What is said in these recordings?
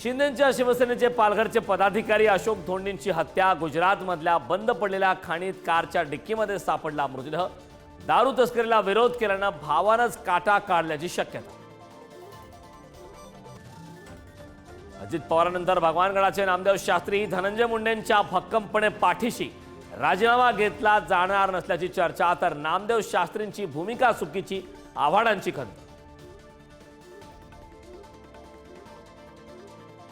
शिंदेंच्या शिवसेनेचे पालघरचे पदाधिकारी अशोक धोंडींची हत्या, गुजरातमधल्या बंद पडलेल्या खाणीत कारच्या डिक्कीमध्ये सापडला मृतदेह, दारू तस्करीला विरोध केल्यानं भावानंच काटा काढल्याची शक्यता। अजित पवारांनंतर भगवानगडाचे नामदेव शास्त्री धनंजय मुंडेंच्या भक्कमपणे पाठीशी, राजीनामा घेतला जाणार नसल्याची चर्चा, तर नामदेव शास्त्रींची भूमिका चुकीची, आव्हाडांची खंत।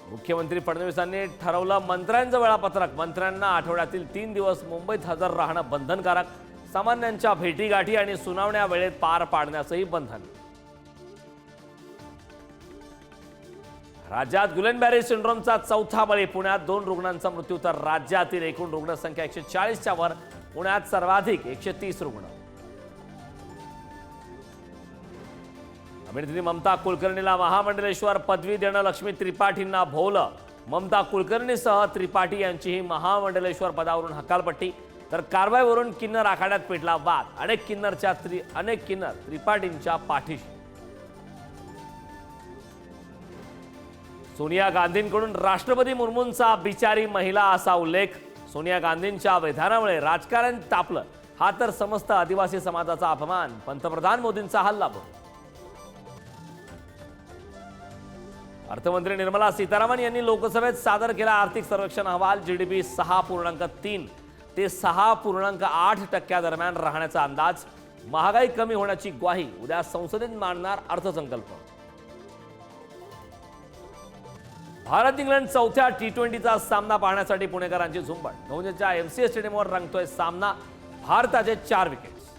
मुख्यमंत्री फडणवीसांनी ठरवलं मंत्र्यांचं वेळापत्रक, मंत्र्यांना आठवड्यातील 3 दिवस मुंबईत हजर राहणं बंधनकारक, सामान्यांच्या भेटीगाठी आणि सुनावण्या वेळेत पार पाडण्याचंही बंधन। राज्यात गुलेनबॅरी सिंड्रोमचा चौथा बळी, पुण्यात 2 रुग्णांचा मृत्यू, तर राज्यातील एकूण रुग्णसंख्या 140च्या वर, पुण्यात सर्वाधिक 130 रुग्ण। अमेठीतील ममता कुलकर्णीला महामंडलेश्वर पदवी देणं लक्ष्मी त्रिपाठींना भोवलं, ममता कुलकर्णीसह त्रिपाठी यांचीही महामंडलेश्वर पदावरून हकालपट्टी, तर कारवाईवरून किन्नर आखाड्यात पेटला वाद, अनेक किन्नर त्रिपाठींच्या पाठीशी। सोनिया गांधींकडून राष्ट्रपती मुर्मूंचा बिचारी महिला असा उल्लेख, सोनिया गांधींच्या विधानामुळे राजकारण तापलं, हा तर समस्त आदिवासी समाजाचा अपमान, पंतप्रधान मोदींचा हल्लाबोल। अर्थमंत्री निर्मला सीतारामन यांनी लोकसभेत सादर केला आर्थिक सर्वेक्षण अहवाल, जीडीपी 6.3 ते 6.8% दरम्यान राहण्याचा अंदाज, महागाई कमी होण्याची ग्वाही, उद्या संसदेत मांडणार अर्थसंकल्प। भारत इंग्लंड चौथ्या T20चा सामना पाहण्यासाठी पुणेकरांची झुंबड, धोनीच्या MCA स्टेडियमवर रंगतोय सामना, भारताचे 4 विकेट्स।